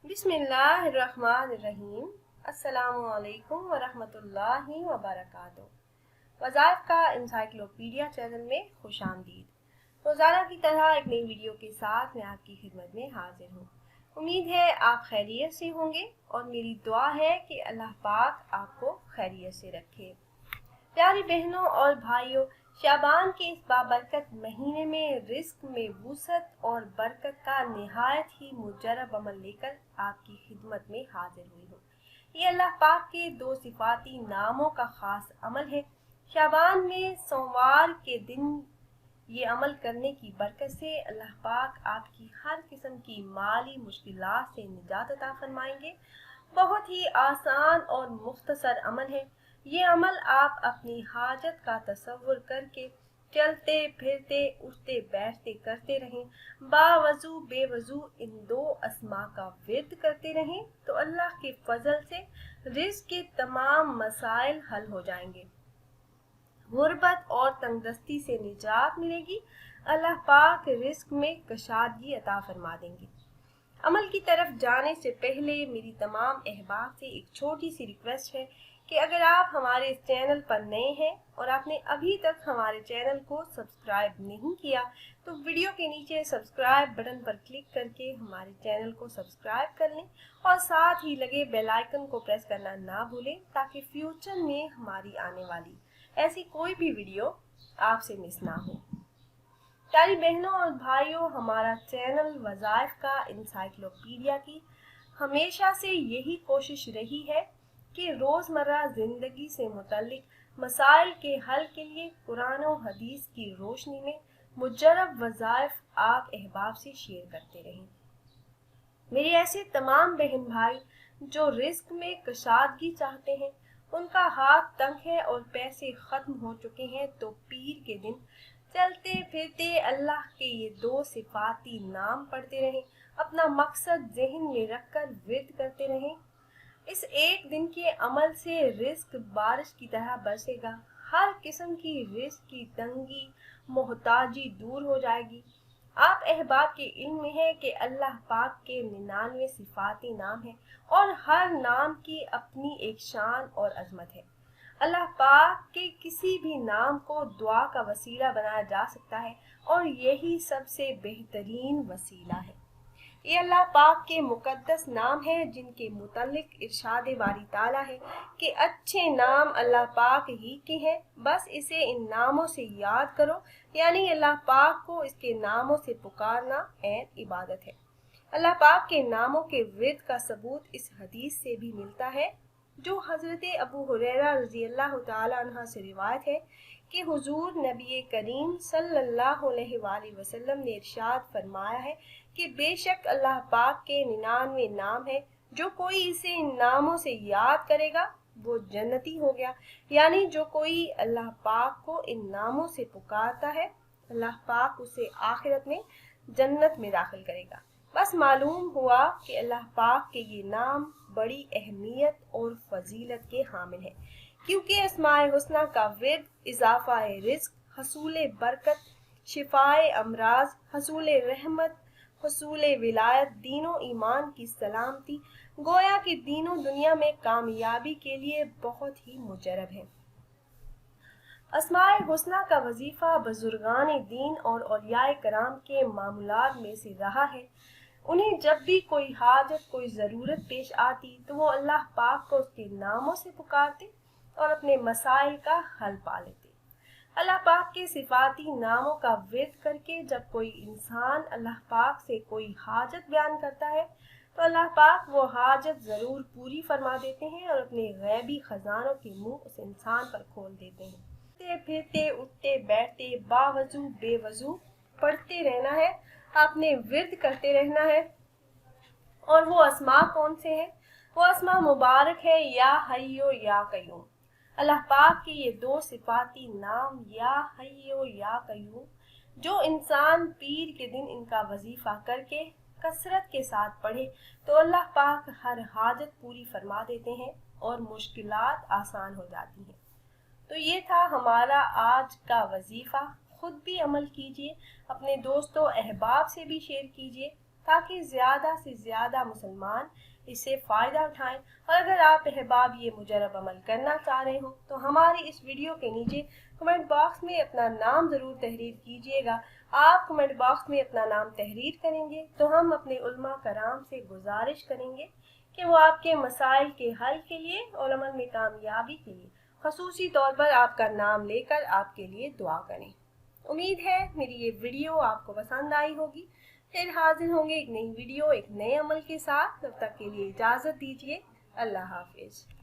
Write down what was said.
बिस्मिल्लाहिर्रहमानिर्रहीम। अस्सलामुअलैकुम वरहमतुल्लाहि वबरकातुहू। वज़ाइफ का इंसाइक्लोपीडिया चैनल में खुश आमदीद। रोज़ाना की तरह एक नई वीडियो के साथ मैं आपकी खिदमत में हाजिर हूँ। उम्मीद है आप खैरियत से होंगे और मेरी दुआ है कि अल्लाह पाक आपको खैरियत से रखे। प्यारी बहनों और भाइयों, शाबान के इस बाबरकत महीने में रिस्क में वुसअत और बरकत का निहायत ही मुजरब अमल लेकर आपकी खिदमत में हाजिर हुई हूँ। ये अल्लाह पाक के दो सिफाती नामों का खास अमल है। शाबान में सोमवार के दिन ये अमल करने की बरकत से अल्लाह पाक आपकी हर किस्म की माली मुश्किलात से निजात अता फरमाएंगे। बहुत ही आसान और मुख्तसर अमल है। ये अमल आप अपनी हाजत का तसव्वुर करके चलते फिरते उठते बैठते करते रहें। बावजू बेवजू इन दो अस्मा का विर्द करते रहें तो अल्लाह के फजल से रिज़्क़ के तमाम मसाइल हल हो जाएंगे। गुर्बत और तंगदस्ती से निजात मिलेगी। अल्लाह पाक रिज़्क़ में कशादगी अता फरमा देंगे। अमल की तरफ जाने से पहले मेरी तमाम अहबाब से एक छोटी सी रिक्वेस्ट है कि अगर आप हमारे इस चैनल पर नए हैं और आपने अभी तक हमारे चैनल को सब्सक्राइब नहीं किया तो वीडियो के नीचे सब्सक्राइब बटन पर क्लिक करके हमारे चैनल को सब्सक्राइब कर लें और साथ ही लगे बेल आइकन को प्रेस करना ना भूलें ताकि फ्यूचर में हमारी आने वाली ऐसी कोई भी वीडियो आपसे मिस ना हो। प्यारी बहनों और भाइयों, हमारा चैनल वज़ाइफ का इंसाइक्लोपीडिया की हमेशा से यही कोशिश रही है कि रोज़मर्रा ज़िंदगी से मुतल्लिक मसाइल के हल के लिए कुरान और हदीस की रोशनी में मुजर्रब वज़ाइफ आप अहबाब से शेयर करते रहें। मेरे ऐसे तमाम बहन भाई जो रिस्क में कशादगी चाहते हैं, उनका हाथ तंग है और पैसे ख़त्म हो चुके हैं तो पीर के दिन चलते फिरते अल्लाह के ये दो सिफाती नाम पढ़ते रहें। अपना मकसद ज़हन में रखकर विर्द करते रहें। इस एक दिन के अमल से रिस्क बारिश की तरह बरसेगा। हर किस्म की रिस्क की तंगी मोहताजी दूर हो जाएगी। आप अहबाब के इल्म में है कि अल्लाह पाक के 99 सिफाती नाम है और हर नाम की अपनी एक शान और अजमत है। अल्लाह पाक के किसी भी नाम को दुआ का वसीला बनाया जा सकता है और यही सबसे बेहतरीन वसीला है। ये अल्लाह पाक के मुकद्दस नाम है जिनके मुतल्लिक इरशाद बारी ताला है कि अच्छे नाम अल्लाह पाक ही के हैं, बस इसे इन नामों से याद करो। यानी अल्लाह पाक को इसके नामों से पुकारना ऐन इबादत है। अल्लाह पाक के नामों के विर्द का सबूत इस हदीस से भी मिलता है जो हज़रत अबू हुरैरा रज़ियल्लाहु ताला अन्हा से रिवायत है कि हुजूर नबी करीम सल्लल्लाहु अलैहि वसल्लम ने इरशाद फरमाया है कि बेशक अल्लाह पाक के 99 नाम है, जो कोई इसे इन नामों से याद करेगा वो जन्नती हो गया। यानी जो कोई अल्लाह पाक को इन नामों से पुकारता है अल्लाह पाक उसे आखिरत में जन्नत में दाखिल करेगा। बस मालूम हुआ कि अल्लाह पाक के ये नाम बड़ी अहमियत और फजीलत के हामिल है, क्योंकि अस्माए हुस्ना का विर्द इजाफा रिज़्क, हसूल बरकत, शिफाए अमराज, हसूल रहमत, हसूल विलायत, दीनों ईमान की सलामती, गोया कि दीनों दुनिया में कामयाबी के लिए बहुत ही मुजरब है। अस्माए हुस्ना का वजीफा बुजुर्गान दीन और औलियाए कराम के मामूलात में से रहा है। उन्हें जब भी कोई हाजत कोई ज़रूरत पेश आती तो वो अल्लाह पाक को उसके नामों से पुकारते और अपने मसाइल का हल पा लेते। अल्लाह पाक के सिफाती नामों का विर्द करके जब कोई इंसान अल्लाह पाक से कोई हाजत बयान करता है तो अल्लाह पाक वो हाजत ज़रूर पूरी फरमा देते हैं और अपने गैबी ख़जानों के मुंह उस इंसान पर खोल देते हैं। फिरते उठते बैठते बावजू बेवजू पढ़ते रहना है, आपने विर्द करते रहना है। और वो अस्मा कौन से हैं? वो अस्मा मुबारक है या हय्यो या कय्यूम। अल्लाह पाक के ये दो सिफाती नाम या हय्यो या कय्यूम, जो इंसान पीर के दिन इनका वजीफा करके कसरत के साथ पढ़े तो अल्लाह पाक हर हाजत पूरी फरमा देते हैं और मुश्किलात आसान हो जाती हैं। तो ये था हमारा आज का वजीफा। खुद भी अमल कीजिए, अपने दोस्तों अहबाब से भी शेयर कीजिए تاکہ زیادہ سے زیادہ مسلمان اس سے فائدہ اٹھائیں۔ اور اگر آپ احباب یہ مجرب عمل کرنا چاہ رہے ہوں تو ہماری اس ویڈیو کے نیچے کمنٹ باکس میں اپنا نام ضرور تحریر کیجیے گا۔ آپ کمنٹ باکس میں اپنا نام تحریر کریں گے تو ہم اپنے علماء کرام سے گزارش کریں گے کہ وہ آپ کے مسائل کے حل کے لیے اور عمل میں کامیابی کے لیے خصوصی طور پر آپ کا نام لے کر آپ کے لیے دعا کریں۔ امید ہے میری یہ ویڈیو آپ کو پسند آئی ہوگی۔ پھر حاضر ہوں گے ایک نئی ویڈیو ایک نئے عمل کے ساتھ، تب تک کے لیے اجازت دیجیے۔ اللہ حافظ۔